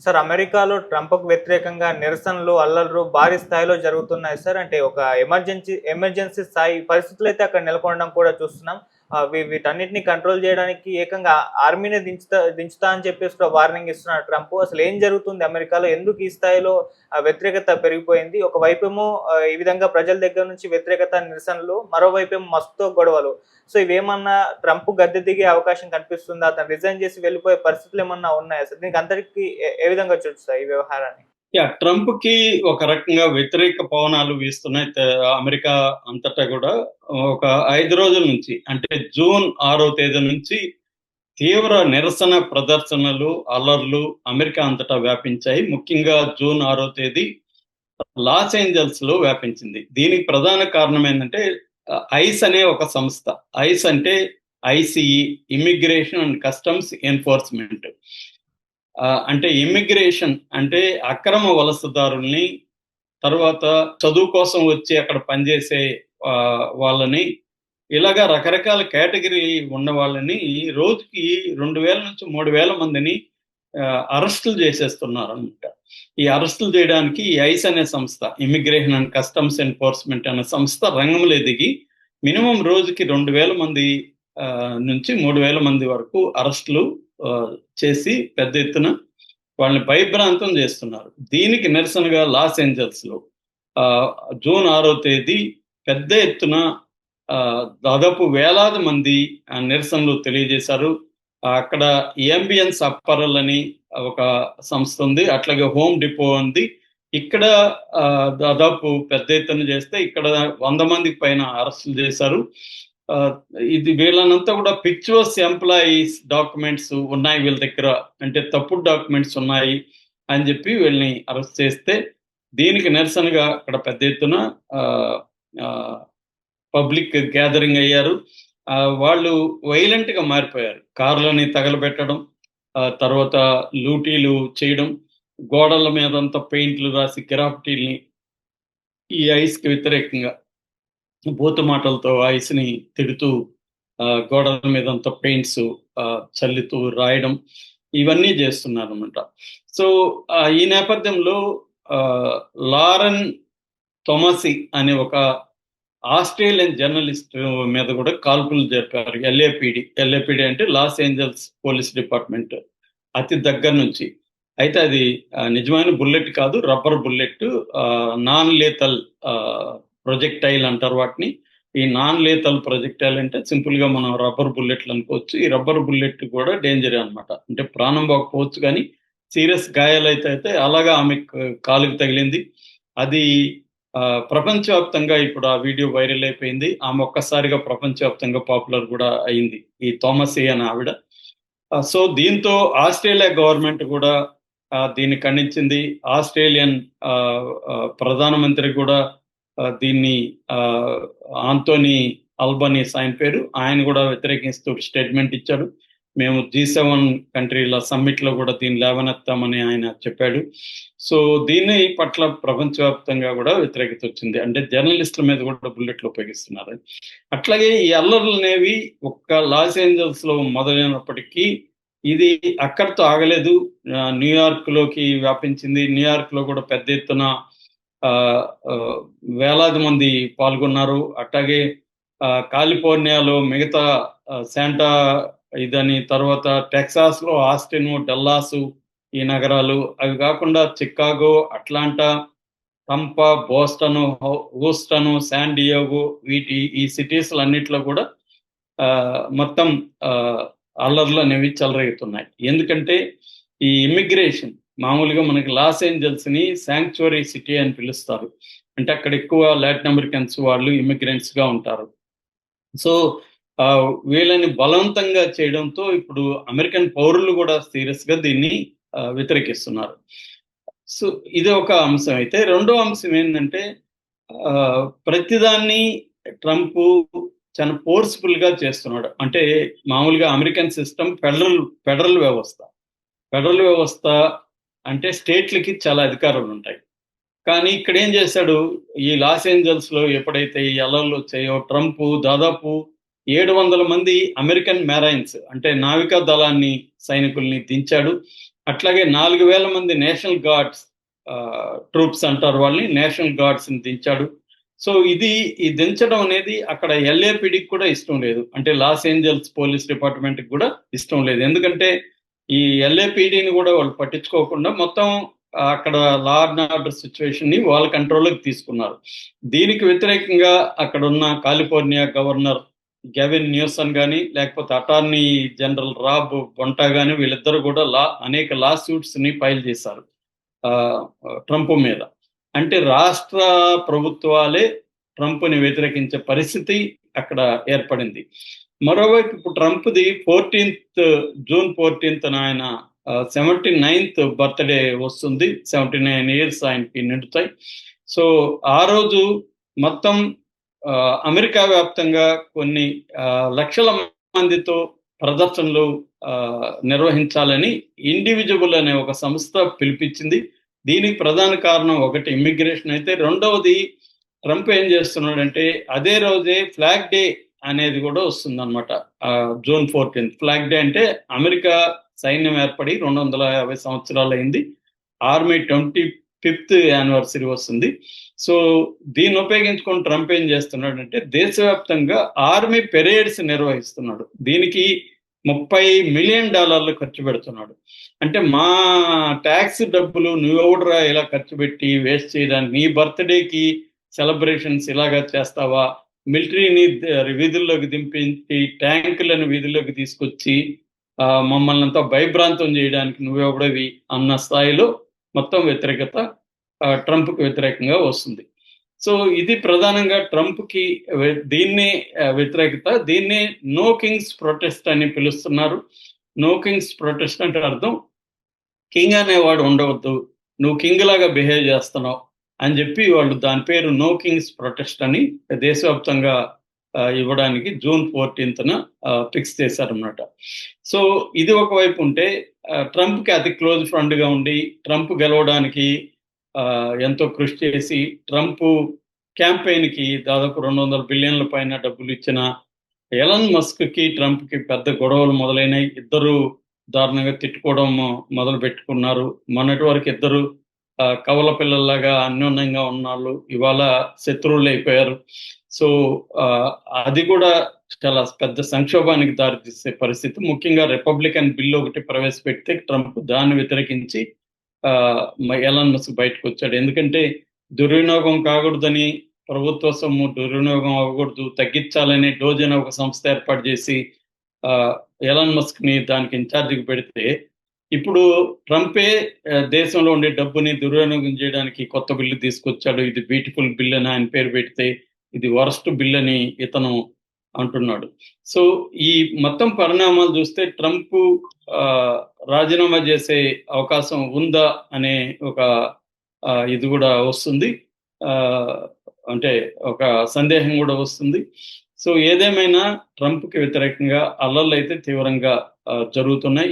Sir అమెరికాలో ట్రంప్‌కు వ్యతిరేకంగా నిరసనలు, అల్లర్లు భారీ స్థాయిలో జరుగుతున్నాయి సార్. అంటే ఒక ఎమర్జెన్సీ స్థాయి పరిస్థితులైతే అక్కడ నెలకొనడం కూడా చూస్తున్నాం. వీటన్నిటిని కంట్రోల్ జేయడానికి ఏకంగా ఆర్మీనే దించుతా అని చెప్పేసి కూడా వార్నింగ్ ఇస్తున్నాడు ట్రంప్. అసలేం జరుగుతుంది అమెరికాలో? ఎందుకు ఈ స్థాయిలో వ్యతిరేకత పెరిగిపోయింది? ఒకవైపేమో ఈ విధంగా ప్రజల దగ్గర నుంచి వ్యతిరేకత, నిరసనలు, మరోవైపేమో మస్క్‌తో గొడవలు. సో ఇవేమన్నా ట్రంప్ గద్దె దిగే అవకాశం కనిపిస్తుందా? అతను రిజైన్ చేసి వెళ్ళిపోయే పరిస్థితులేమన్నా ఉన్నాయా సార్? దీనికి అంతటికి ఏ విధంగా చూస్తారు ఈ వ్యవహారాన్ని? ట్రంప్‌కి ఒక రకంగా వ్యతిరేక పవనాలు వీస్తున్నాయి. అమెరికా అంతటా గూడా ఒక 5 రోజుల నుంచి అంటే జూన్ 6వ తేదీ నుంచి తీవ్ర నిరసన ప్రదర్శనలు, అల్లర్లు అమెరికా అంతటా వ్యాపించాయి. ముఖ్యంగా జూన్ 6వ తేదీ లాస్ ఏంజల్స్‌లో వ్యాపించింది. దీనికి ప్రధాన కారణం ఏందంటే ఐస్ అనే ఒక సంస్థ. ఐస్ అంటే ICE immigration and customs enforcement. అంటే ఇమ్మిగ్రేషన్ అంటే అక్రమ వలసదారుల్ని, తర్వాత చదువు కోసం వచ్చి అక్కడ పనిచేసే వాళ్ళని, ఇలాగా రకరకాల కేటగిరీ ఉన్న వాళ్ళని రోజుకి 2000 నుంచి 3000 మందిని అరెస్టులు చేసేస్తున్నారనమాట. ఈ అరెస్టులు చేయడానికి ఈ ఐస్ అనే సంస్థ, ఇమ్మిగ్రేషన్ అండ్ కస్టమ్స్ ఎన్ఫోర్స్మెంట్ అనే సంస్థ రంగంలో దిగి మినిమం రోజుకి 2000 మంది నుంచి 3000 మంది వరకు అరెస్టులు చేసి పెద్ద ఎత్తున వాళ్ళని భయభ్రాంతం చేస్తున్నారు. దీనికి నిరసనగా లాస్ ఏంజల్స్‌లో జూన్ 6వ తేదీ పెద్ద ఎత్తున దాదాపు వేలాది మంది నిరసనలు తెలియజేశారు. అక్కడ ఏంబియన్స్ అప్పరల్ అని ఒక సంస్థ ఉంది. అట్లాగే హోమ్ డిపో ఉంది. ఇక్కడ దాదాపు పెద్ద ఎత్తున చేస్తే ఇక్కడ 100 మందికి పైన అరెస్టులు చేశారు. ఇది వీళ్ళనంతా కూడా పిక్చర్స్ ఎంప్లాయీస్ డాక్యుమెంట్స్ ఉన్నాయి వీళ్ళ దగ్గర, అంటే తప్పుడు డాక్యుమెంట్స్ ఉన్నాయి అని చెప్పి వీళ్ళని అరెస్ట్ చేస్తే దీనికి నిరసనగా అక్కడ పెద్ద ఎత్తున పబ్లిక్ గ్యాదరింగ్ అయ్యారు. వాళ్ళు వైలెంట్ గా మారిపోయారు. కార్లని తగలబెట్టడం, తర్వాత లూటీలు చేయడం, గోడల మీదంతా పెయింట్లు రాసి గ్రాఫిటీల్ని ఈ ఐస్ కి వ్యతిరేకంగా బూతు మాటలతో ఐస్‌ని తిడుతూ గోడల మీదంతా పెయింట్స్ చల్లుతూ రాయడం, ఇవన్నీ చేస్తున్నారనమాట. సో ఈ నేపథ్యంలో లారెన్ తొమసి అనే ఒక ఆస్ట్రేలియన్ జర్నలిస్ట్ మీద కూడా కాల్పులు జరిపారు. ఎల్ఏపిడి అంటే లాస్ ఏంజల్స్ పోలీస్ డిపార్ట్మెంట్ అతి దగ్గర నుంచి. అయితే అది నిజమైన బుల్లెట్ కాదు, రబ్బర్ బుల్లెట్. నాన్ లేతల్ ప్రొజెక్టైల్ అంటారు వాటిని. ఈ నాన్ లేతల్ ప్రొజెక్టైల్ అంటే సింపుల్ గా మనం రబ్బర్ బుల్లెట్లు అనుకోవచ్చు. ఈ రబ్బర్ బుల్లెట్ కూడా డేంజరే అనమాట. అంటే ప్రాణం పోకపోవచ్చు కానీ సీరియస్ గాయాలైతే అలాగా ఆమె కాలుకి తగిలింది. అది ప్రపంచవ్యాప్తంగా ఇప్పుడు ఆ వీడియో వైరల్ అయిపోయింది. ఆమె ఒక్కసారిగా ప్రపంచవ్యాప్తంగా పాపులర్ కూడా అయింది, ఈ థామస్ ఏ అనే ఆవిడ. సో దీంతో ఆస్ట్రేలియా గవర్నమెంట్ కూడా దీన్ని ఖండించింది. ఆస్ట్రేలియన్ ప్రధానమంత్రి కూడా దీన్ని ఆంటోనీ అల్బనీస్ ఆయన పేరు, ఆయన కూడా వ్యతిరేకిస్తూ స్టేట్మెంట్ ఇచ్చాడు. మేము G7 కంట్రీల సమ్మిట్ లో కూడా దీన్ని లేవనెత్తామని ఆయన చెప్పాడు. సో దీని పట్ల ప్రపంచవ్యాప్తంగా కూడా వ్యతిరేకత వచ్చింది. అంటే జర్నలిస్టుల మీద కూడా బుల్లెట్లు ఉపయోగిస్తున్నారు. అట్లాగే ఈ అల్లర్లు అనేవి ఒక్క లాస్ ఏంజల్స్ లో మొదలైనప్పటికీ ఇది అక్కడితో ఆగలేదు. న్యూయార్క్ లోకి వ్యాపించింది. న్యూయార్క్ లో కూడా పెద్ద ఎత్తున వేలాది మంది పాల్గొన్నారు. అట్లాగే కాలిఫోర్నియాలో మిగతా శాంటా ఇదని, తర్వాత టెక్సాస్ లో ఆస్టిన్, డల్లాసు ఈ నగరాలు, అవి కాకుండా Chicago, Atlanta, Tampa, Boston, Houston, San Diego, ఈ సిటీస్ అన్నిట్లో కూడా మొత్తం అల్లర్లు అనేవి చెలరేగుతున్నాయి. ఎందుకంటే ఈ ఇమ్మిగ్రేషన్ మామూలుగా మనకి లాస్ ఏంజల్స్ ని శాంక్చురీ సిటీ అని పిలుస్తారు. అంటే అక్కడ ఎక్కువ లాటిన్ అమెరికన్స్ వాళ్ళు ఇమిగ్రెంట్స్ గా ఉంటారు. సో వీళ్ళని బలవంతంగా చేయడంతో ఇప్పుడు అమెరికన్ పౌరులు కూడా సీరియస్ గా దీన్ని వ్యతిరేకిస్తున్నారు. సో ఇది ఒక అంశం. అయితే రెండో అంశం ఏంటంటే ప్రతిదాన్ని ట్రంప్ చాలా ఫోర్స్ఫుల్ గా చేస్తున్నాడు. అంటే మామూలుగా అమెరికన్ సిస్టమ్ ఫెడరల్ వ్యవస్థ. ఫెడరల్ వ్యవస్థ అంటే స్టేట్లకి చాలా అధికారాలు ఉంటాయి. కానీ ఇక్కడ ఏం చేశాడు, ఈ లాస్ ఏంజల్స్ లో ఎప్పుడైతే ఈ అల్లర్లు వచ్చాయో ట్రంప్ దాదాపు 700 మంది అమెరికన్ మెరైన్స్ అంటే నావికా దళాన్ని సైనికుల్ని దించాడు. అట్లాగే 4,000 మంది నేషనల్ గార్డ్స్ ట్రూప్స్ అంటారు వాళ్ళని, నేషనల్ గార్డ్స్ ని దించాడు. సో ఈ దించడం అనేది అక్కడ ఎల్ఏపిడికి కూడా ఇష్టం లేదు, అంటే లాస్ ఏంజల్స్ పోలీస్ డిపార్ట్మెంట్ కి కూడా ఇష్టం లేదు. ఎందుకంటే ఈ ఎల్ఏపిడిని కూడా వాళ్ళు పట్టించుకోకుండా మొత్తం అక్కడ లా అండ్ ఆర్డర్ సిచ్యువేషన్ ని వాళ్ళ కంట్రోల్లోకి తీసుకున్నారు. దీనికి వ్యతిరేకంగా అక్కడ ఉన్న కాలిఫోర్నియా గవర్నర్ గెవిన్ న్యూసన్ కానీ, లేకపోతే అటార్నీ జనరల్ రాబ్ బొంటా కానీ, వీళ్ళిద్దరూ కూడా అనేక లా సూట్స్ ని ఫైల్ చేశారు ట్రంప్ మీద. అంటే రాష్ట్ర ప్రభుత్వాలే ట్రంప్ని వ్యతిరేకించే పరిస్థితి అక్కడ ఏర్పడింది. మరోవైపు ఇప్పుడు ట్రంప్ది జూన్ 14th ఆయన 79th బర్త్డే వస్తుంది. 79 years ఆయనకి నిండుతాయి. సో ఆ రోజు మొత్తం అమెరికా వ్యాప్తంగా కొన్ని లక్షల మందితో ప్రదర్శనలు నిర్వహించాలని ఇండివిజువల్ అనే ఒక సంస్థ పిలిపించింది. దీనికి ప్రధాన కారణం ఒకటి ఇమ్మిగ్రేషన్ అయితే, రెండవది ట్రంప్ ఏం చేస్తున్నాడంటే అదే రోజే ఫ్లాగ్ డే అనేది కూడా వస్తుంది అనమాట. జూన్ 14th ఫ్లాగ్ డే అంటే అమెరికా సైన్యం ఏర్పడి 250 సంవత్సరాలు అయింది. ఆర్మీ 25th యానివర్సరీ వస్తుంది. సో దీన్ని ఉపయోగించుకొని ట్రంప్ ఏం చేస్తున్నాడంటే దేశవ్యాప్తంగా ఆర్మీ పెరేడ్స్ నిర్వహిస్తున్నాడు. దీనికి $30 million ఖర్చు పెడుతున్నాడు. అంటే మా ట్యాక్స్ డబ్బులు నువ్వెవడరా ఇలా ఖర్చు పెట్టి వేస్ట్ చేయడానికి, నీ బర్త్డేకి సెలబ్రేషన్స్ ఇలాగా చేస్తావా, మిలిటరీని వీధుల్లోకి దింపించి ట్యాంకులను వీధుల్లోకి తీసుకొచ్చి మమ్మల్ని అంతా భయభ్రాంతం చేయడానికి నువ్వెవడవి అన్న స్థాయిలో మొత్తం వ్యతిరేకత ట్రంప్కి వ్యతిరేకంగా వస్తుంది. సో ఇది ప్రధానంగా ట్రంప్కి దీన్ని వ్యతిరేకత. దీన్ని నో కింగ్స్ ప్రొటెస్ట్ అని పిలుస్తున్నారు. నో కింగ్స్ ప్రొటెస్ట్ అంటే అర్థం కింగ్ అనేవాడు ఉండవద్దు, నువ్వు కింగ్ లాగా బిహేవ్ చేస్తున్నావు అని చెప్పి వాళ్ళు దాని పేరు నో కింగ్స్ ప్రొటెస్ట్ అని దేశవ్యాప్తంగా ఇవ్వడానికి జూన్ 14th ఫిక్స్ చేశారన్నమాట. సో ఇది ఒకవైపు ఉంటే ట్రంప్కి అతి క్లోజ్ ఫ్రెండ్గా ఉండి ట్రంప్ గెలవడానికి ఎంతో కృషి చేసి ట్రంప్ క్యాంపెయిన్కి దాదాపు 200 బిలియన్ల పైన డబ్బులు ఇచ్చిన ఎలన్ మస్క్కి ట్రంప్కి పెద్ద గొడవలు మొదలైనవి. ఇద్దరు దారుణంగా తిట్టుకోవడం మొదలు పెట్టుకున్నారు. మొన్నటి వరకు ఇద్దరు కవల పిల్లల్లాగా అన్యోన్యంగా ఉన్నాళ్ళు ఇవాళ శత్రువులు అయిపోయారు. సో అది కూడా చాలా పెద్ద సంక్షోభానికి దారితీసే పరిస్థితి. ముఖ్యంగా రిపబ్లికన్ బిల్ ఒకటి ప్రవేశపెడితే ట్రంప్ దాన్ని వ్యతిరేకించి ఎలన్ మస్క్ బయటకు వచ్చాడు. ఎందుకంటే దుర్వినియోగం కాకూడదని, ప్రభుత్వ సొమ్ము దుర్వినియోగం అవ్వకూడదు, తగ్గించాలని డోజన్ ఒక సంస్థ ఏర్పాటు చేసి ఎలన్ మస్క్ ని దానికి ఇన్ఛార్జికి పెడితే, ఇప్పుడు ట్రంపే దేశంలో ఉండే డబ్బుని దుర్వినియోగం చేయడానికి కొత్త బిల్లు తీసుకొచ్చాడు. ఇది బ్యూటిఫుల్ బిల్ అని ఆయన పేరు పెడితే ఇది వరస్ట్ బిల్ అని ఇతను అంటున్నాడు. సో ఈ మొత్తం పరిణామాలు చూస్తే ట్రంప్ రాజీనామా చేసే అవకాశం ఉందా అనే ఒక ఇది కూడా వస్తుంది, అంటే ఒక సందేహం కూడా వస్తుంది. సో ఏదేమైనా ట్రంప్కి వ్యతిరేకంగా అల్లర్లు అయితే తీవ్రంగా జరుగుతున్నాయి.